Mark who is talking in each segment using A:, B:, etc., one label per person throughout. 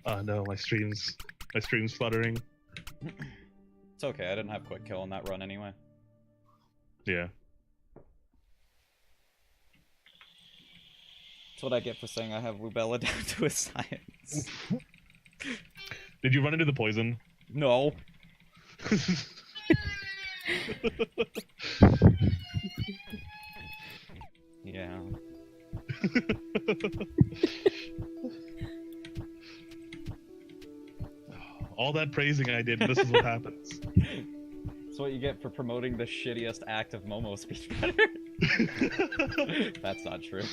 A: No, my stream's fluttering.
B: It's okay, I didn't have quick kill on that run anyway.
A: Yeah.
B: That's what I get for saying I have rubella down to a science.
A: Did you run into the poison?
B: No. Yeah.
A: All that praising I did, and this is what happens.
B: That's what you get for promoting the shittiest act of Momo speedrunner. That's not true.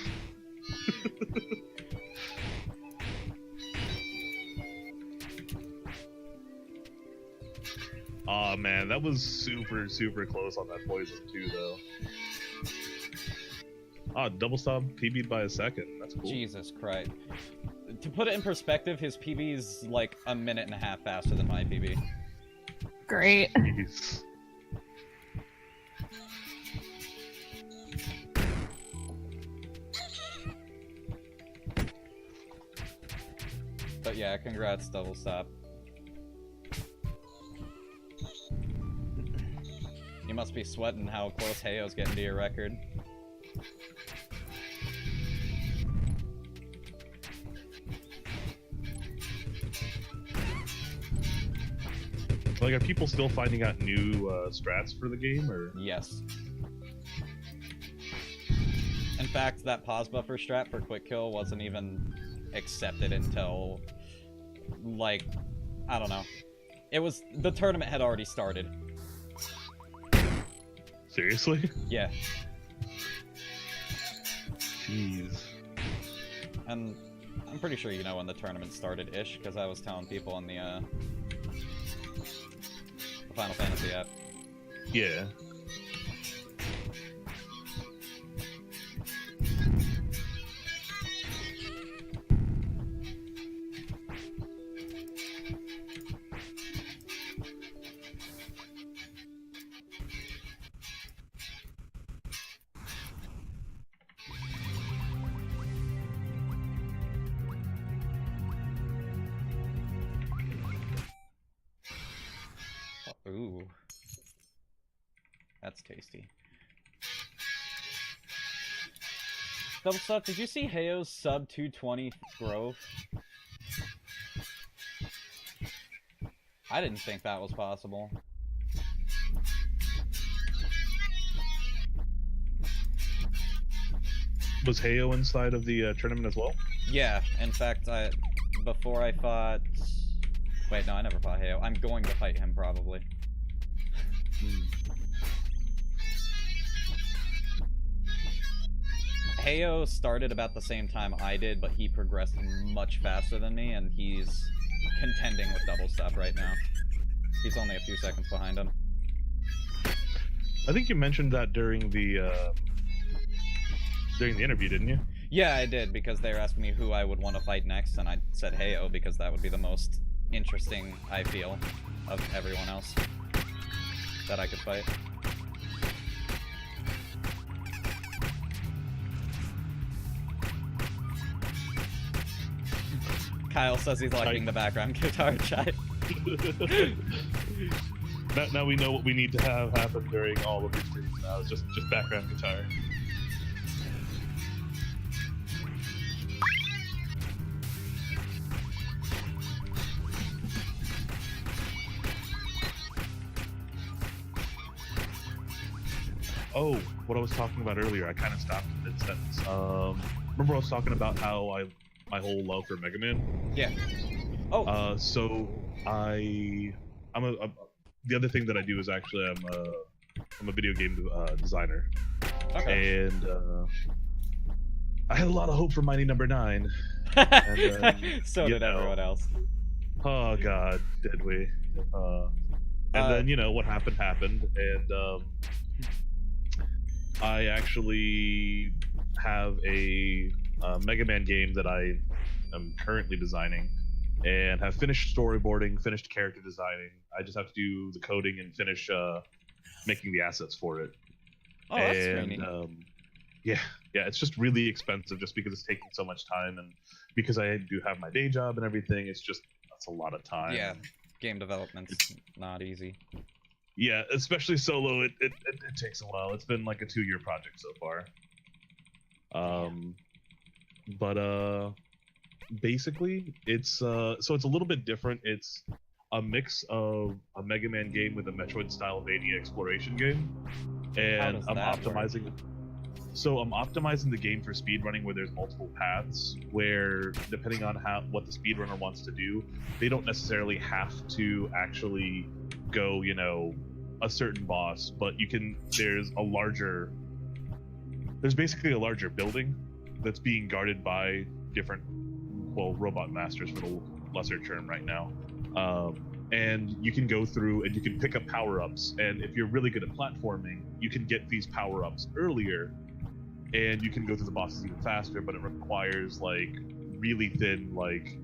A: Aw, man, that was super, super close on that poison, too, though. Ah, double stop PB'd by a second. That's cool.
B: Jesus Christ. To put it in perspective, his PB is like a minute and a half faster than my PB.
C: Great.
A: Jeez.
B: But yeah, congrats, double stop. You must be sweating how close Heyo's getting to your record.
A: Like, are people still finding out new strats for the game, or?
B: Yes. In fact, that pause buffer strat for quick kill wasn't even accepted until, like, I don't know. It was, the tournament had already started.
A: Seriously?
B: Yeah.
A: Jeez.
B: And I'm pretty sure you know when the tournament started-ish, because I was telling people in the Final Fantasy app.
A: Yeah.
B: Ooh. That's tasty. Double Stuff, did you see Heyo's sub 220 growth? I didn't think that was possible.
A: Was Heyo inside of the tournament as well?
B: Yeah, in fact, before I fought... Wait, no, I never fought Heyo. I'm going to fight him, probably. Heyo started about the same time I did, but he progressed much faster than me, and he's contending with double stop right now. He's only a few seconds behind him.
A: I think you mentioned that during the interview, didn't you?
B: Yeah, I did, because they were asking me who I would want to fight next, and I said Heyo, because that would be the most interesting, I feel, of everyone else that I could fight. Kyle says he's liking the background guitar chat.
A: Now we know what we need to have happen during all of these streams now. It's just background guitar. Oh, what I was talking about earlier, I kind of stopped mid-sentence. Remember I was talking about how my whole love for Mega Man?
B: Yeah. Oh.
A: So the other thing that I do is actually I'm a video game designer.
B: Okay.
A: And I had a lot of hope for Mighty Number 9. And,
B: so did everyone else.
A: Oh god, did we? And then, you know, what happened, and I actually have a Mega Man game that I am currently designing, and have finished storyboarding, finished character designing. I just have to do the coding and finish making the assets for it.
B: Oh, that's pretty neat.
A: Yeah, yeah, it's just really expensive just because it's taking so much time, and because I do have my day job and everything, that's a lot of time.
B: Yeah, game development's not easy.
A: Yeah, especially solo, it takes a while. It's been like a 2-year project so far. But basically, it's it's a little bit different. It's a mix of a Mega Man game with a Metroid-style-Vania exploration game, and I'm optimizing. So I'm optimizing the game for speedrunning, where there's multiple paths, where depending on what the speedrunner wants to do, they don't necessarily have to actually go, a certain boss, but there's basically a larger building that's being guarded by different, robot masters for the lesser term right now. And you can go through and you can pick up power-ups, and if you're really good at platforming, you can get these power-ups earlier, and you can go through the bosses even faster, but it requires like really thin like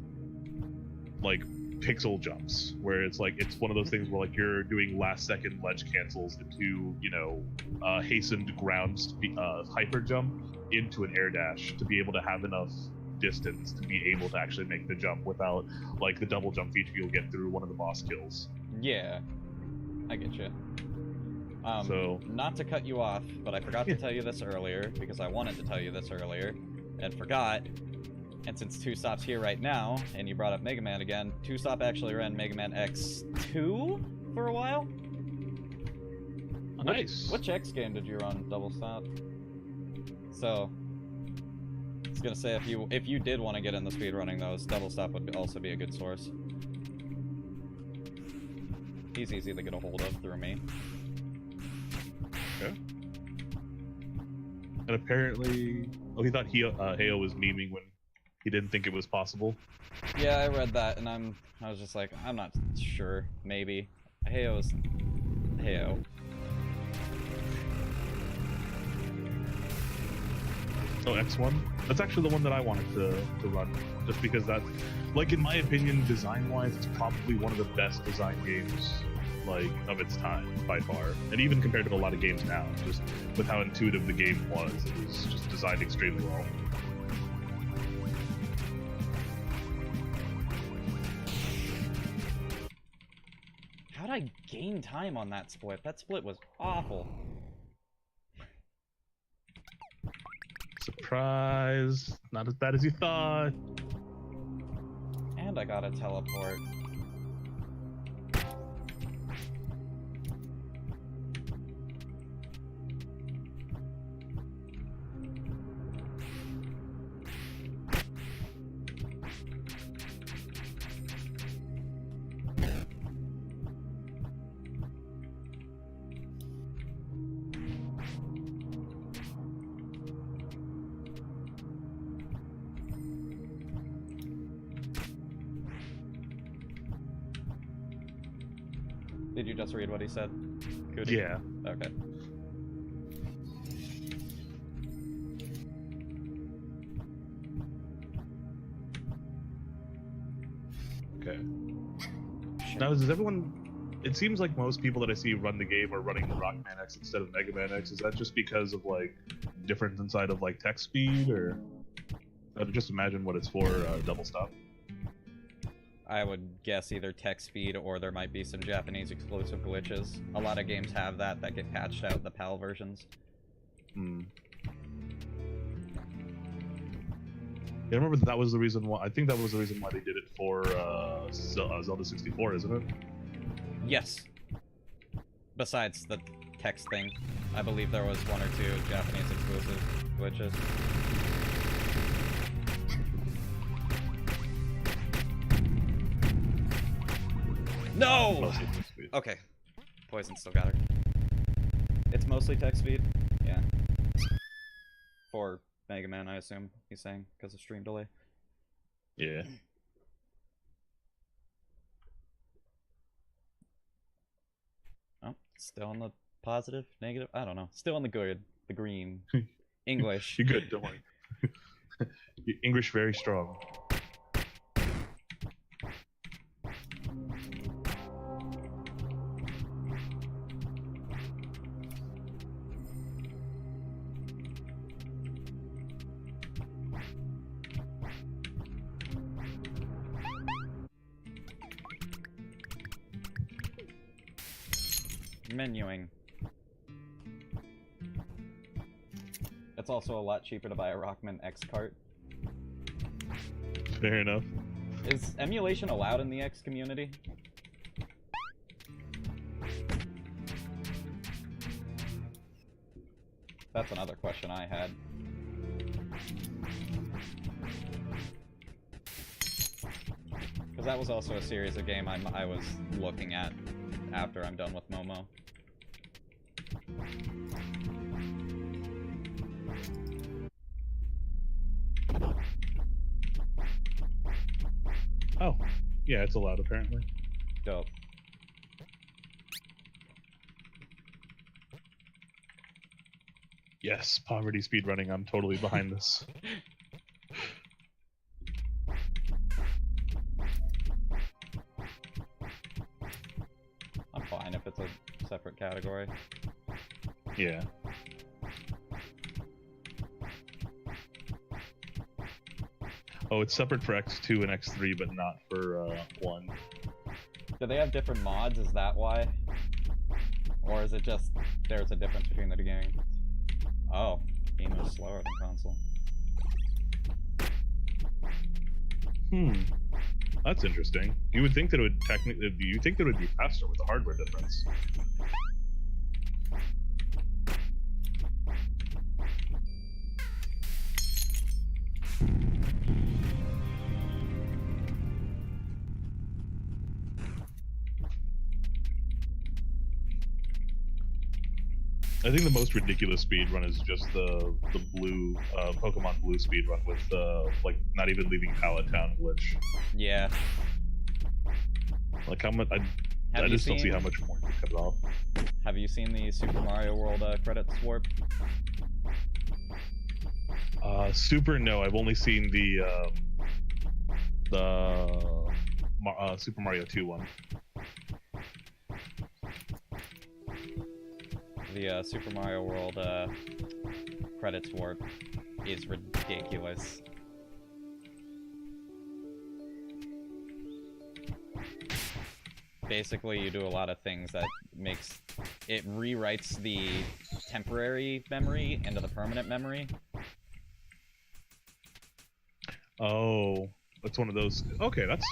A: pixel jumps, where it's one of those things where like you're doing last second ledge cancels into hastened ground hyper jump into an air dash to be able to have enough distance to be able to actually make the jump without like the double jump feature you'll get through one of the boss kills.
B: Yeah, I get you.
A: So,
B: not to cut you off, but I forgot to tell you this earlier, because I wanted to tell you this earlier, and forgot. And since Two Stop's here right now, and you brought up Mega Man again, Two Stop actually ran Mega Man X2 for a while?
A: Nice.
B: Which X game did you run, Double Stop? So, I was gonna say, if you did want to get into speedrunning those, Double Stop would also be a good source. He's easy to get a hold of through me.
A: Okay. And apparently, he thought Heyo was memeing when he didn't think it was possible.
B: Yeah, I read that, and I was just like, I'm not sure. Maybe. Heyo's Heyo.
A: So X1, that's actually the one that I wanted to run, just because that's, like, in my opinion, design-wise, it's probably one of the best design games, like, of its time, by far. And even compared to a lot of games now, just with how intuitive the game was, it was just designed extremely well.
B: How'd I gain time on that split? That split was awful.
A: Surprise! Not as bad as you thought.
B: And I got a teleport. Did you just read what he said? Cootie?
A: Yeah.
B: Okay.
A: Okay. Now, does everyone... It seems like most people that I see run the game are running Rockman X instead of Mega Man X. Is that just because of, like, difference inside of, like, text speed, or... I'd just imagine what it's for, Double Stop.
B: I would guess either text speed or there might be some Japanese exclusive glitches. A lot of games have that get patched out in the PAL versions.
A: Hmm. Yeah, I remember that was the reason why. I think that was the reason why they did it for Zelda 64, isn't it?
B: Yes. Besides the text thing, I believe there was one or two Japanese exclusive glitches. No! Okay. Poison still got her. It's mostly text speed? Yeah. For Mega Man, I assume he's saying, because of stream delay.
A: Yeah.
B: Oh, still on the positive? Negative? I don't know. Still on the good. The green. English.
A: You're good, don't worry. English very strong.
B: menuing. It's also a lot cheaper to buy a RUtM X cart.
A: Fair enough.
B: Is emulation allowed in the X community? That's another question I had. Because that was also a series of game I was looking at after I'm done with Momo.
A: Oh, yeah, it's allowed apparently.
B: Dope.
A: Yes, poverty speedrunning. I'm totally behind this.
B: I'm fine if it's a separate category.
A: Yeah. Oh, it's separate for X2 and X3, but not for 1.
B: Do they have different mods? Is that why? Or is it just there's a difference between the two games? Oh, game is slower than console.
A: That's interesting. You would think that it would technically. You think that it would be faster with the hardware difference? I think the most ridiculous speedrun is just the blue Pokemon Blue speedrun with like not even leaving Pallet Town glitch.
B: Yeah.
A: Like how much I just don't see how much more you could cut it off.
B: Have you seen the Super Mario World credits warp?
A: Super no, I've only seen the Super Mario 2 one.
B: The Super Mario World credits warp is ridiculous. Basically, you do a lot of things that makes it rewrites the temporary memory into the permanent memory.
A: Oh, that's one of those. Okay, that's.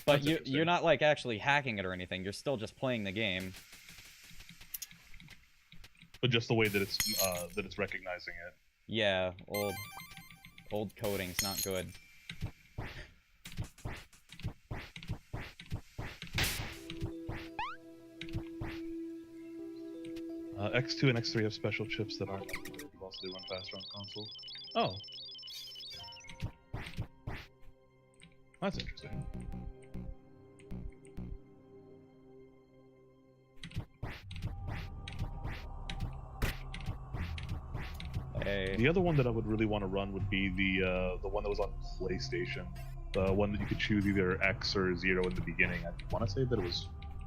B: But you're not like actually hacking it or anything. You're still just playing the game.
A: But just the way that it's recognizing it.
B: Yeah, old coding's not good.
A: X2 and X3 have special chips that aren't. Also, they run faster on console. Oh, that's interesting. The other one that I would really want to run would be the one that was on PlayStation. The one that you could choose either X or 0 in the beginning. I want to say that it was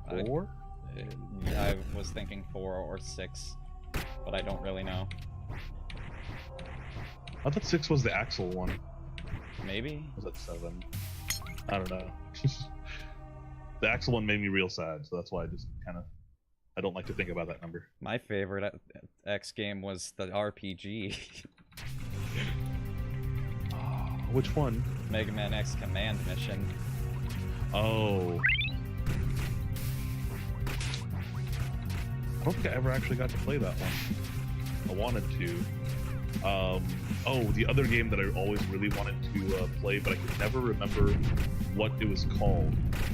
A: 4?
B: I was thinking 4 or 6, but I don't really know.
A: I thought 6 was the Axel one.
B: Maybe?
A: Was that 7? I don't know. The Axel one made me real sad, so that's why I just kind of... I don't like to think about that number.
B: My favorite X game was the RPG.
A: Which one?
B: Mega Man X Command Mission.
A: Oh. I don't think I ever actually got to play that one. I wanted to. Oh, the other game that I always really wanted to play, but I could never remember what it was called,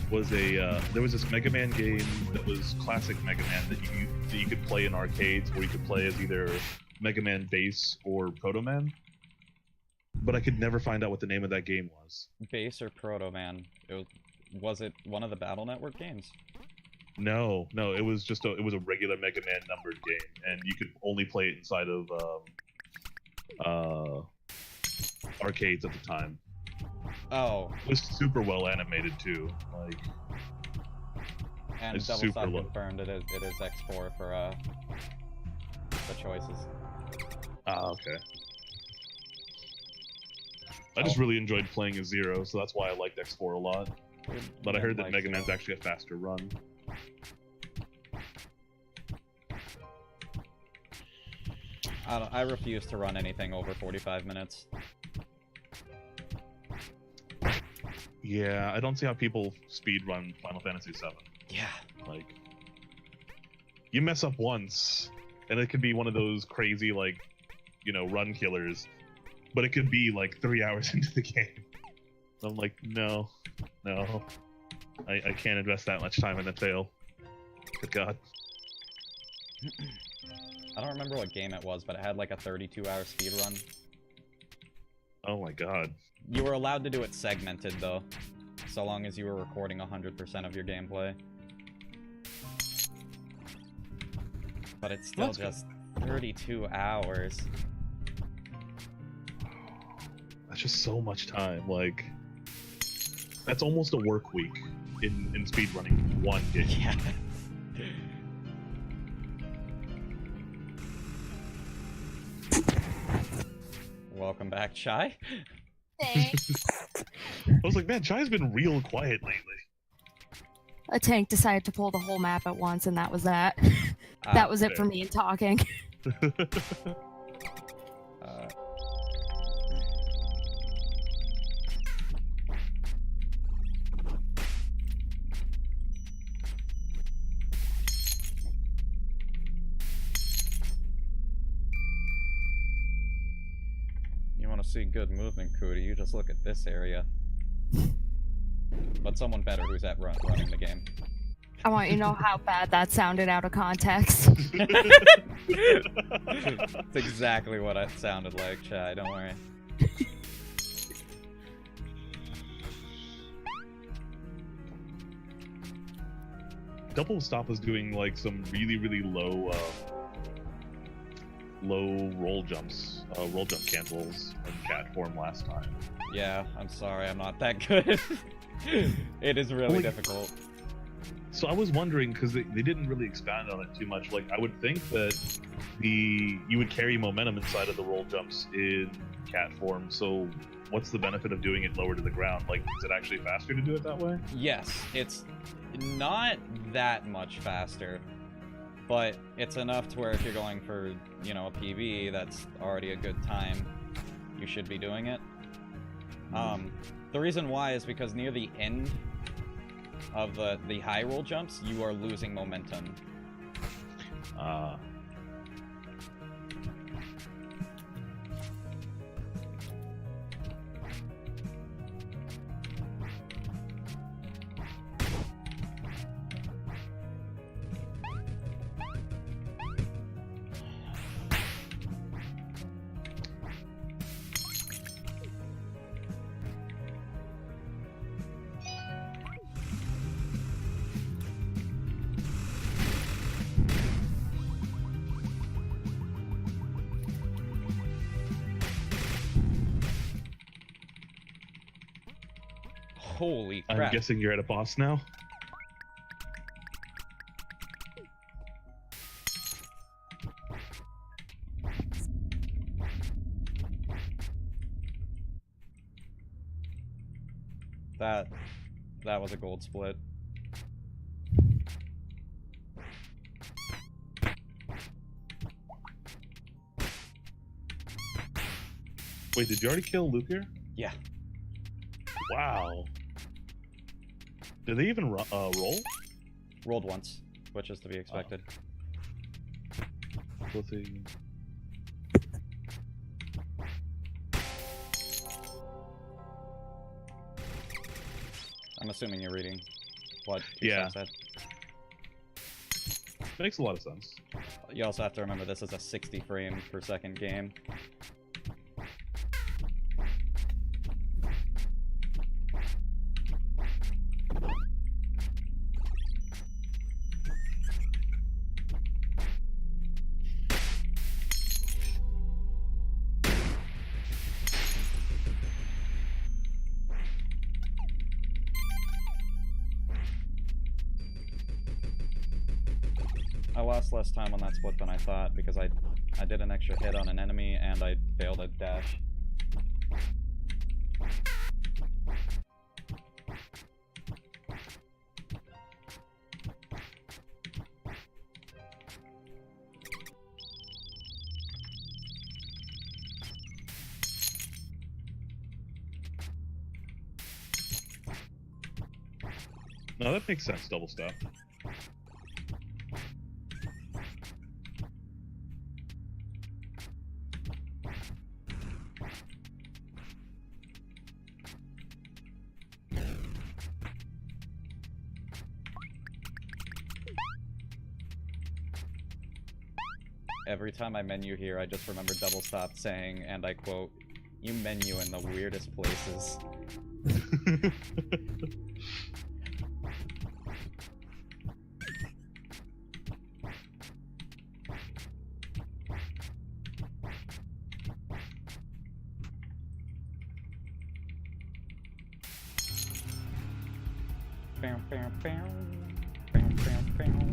A: was there was this Mega Man game that was classic Mega Man that you could play in arcades, where you could play as either Mega Man Base or Proto Man. But I could never find out what the name of that game was.
B: Base or Proto Man? Was it one of the Battle Network games?
A: No, it was just it was a regular Mega Man numbered game, and you could only play it inside of arcades at the time.
B: Oh.
A: It was super well animated too. Like,
B: and Double Stop confirmed it is X4 for the choices.
A: Ah, okay. I just really enjoyed playing as 0, so that's why I liked X4 a lot. But I heard that Mega Man's actually a faster run.
B: I refuse to run anything over 45 minutes.
A: Yeah, I don't see how people speedrun Final Fantasy VII.
B: Yeah.
A: Like, you mess up once, and it could be one of those crazy, like, you know, run killers, but it could be like 3 hours into the game. I'm like, no, I can't invest that much time in a fail. Good God.
B: I don't remember what game it was, but it had like a 32-hour speedrun.
A: Oh my God.
B: You were allowed to do it segmented, though, so long as you were recording 100% of your gameplay. But it's still just 32 hours.
A: That's just so much time. Like, that's almost a work week in speedrunning one game.
B: Yeah. Welcome back, Chai.
C: Thanks.
A: I was like, man, Chai's been real quiet lately.
C: A tank decided to pull the whole map at once, and that was that. That was it for me in talking.
B: You want to see good movement, Cootie, you just look at this area. But someone better who's at running the game.
C: I want you to know how bad that sounded out of context.
B: It's exactly what it sounded like, Chai, don't worry.
A: Double Stop was doing like some really low roll jump cancels in cat form last time.
B: Yeah, I'm sorry, I'm not that good. It is really difficult.
A: So I was wondering, because they didn't really expand on it too much, like I would think that you would carry momentum inside of the roll jumps in cat form, so what's the benefit of doing it lower to the ground? Like, is it actually faster to do it that way?
B: Yes, it's not that much faster, but it's enough to where if you're going for, you know, a PB that's already a good time, you should be doing it. The reason why is because near the end of the high roll jumps, you are losing momentum. Holy crap.
A: I'm guessing you're at a boss now?
B: That was a gold split.
A: Wait, did you already kill Luke here?
B: Yeah.
A: Wow. Did they even roll?
B: Rolled once, which is to be expected.
A: Flipping.
B: I'm assuming you're reading what
A: Yeah.
B: said.
A: Makes a lot of sense.
B: You also have to remember this is a 60 frame per second game. I lost less time on that split than I thought because I did an extra hit on an enemy and I failed a dash.
A: No, that makes sense, double stop.
B: Every time I menu here, I just remember double stop saying, and I quote, "You menu in the weirdest places." Bam, bam, bam. Bam, bam, bam.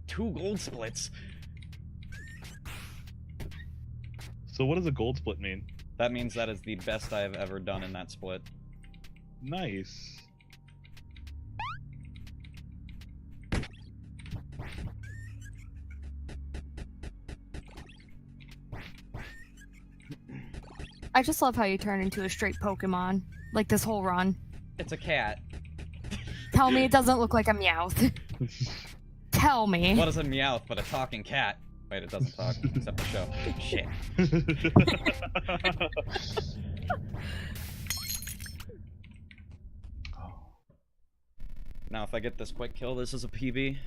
B: Two gold splits.
A: So what does a gold split mean?
B: That means that is the best I have ever done in that split.
A: Nice.
C: I just love how you turn into a straight Pokemon, like this whole run.
B: It's a cat.
C: Tell me it doesn't look like a Meowth. Tell me.
B: What is a Meowth but a talking cat? Wait, it doesn't talk, except the show. Shit. Now, if I get this quick kill, this is a PB.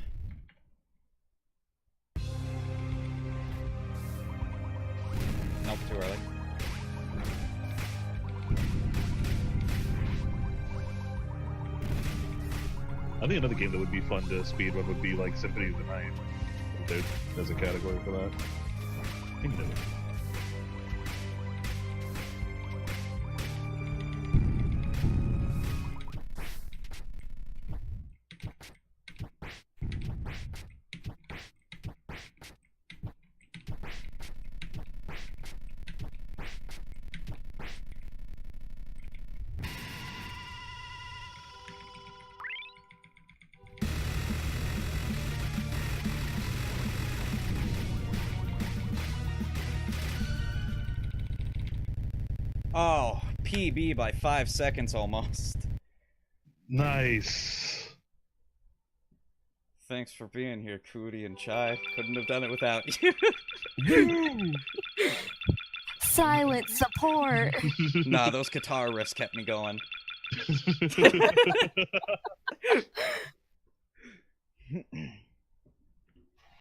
B: Nope, too early.
A: I think another game that would be fun to speedrun would be like Symphony of the Night. There's a category for that. I think
B: Oh, PB by 5 seconds almost.
A: Nice.
B: Thanks for being here, Cootie and Chai. Couldn't have done it without you.
C: Silent support.
B: Nah, those guitar riffs kept me going.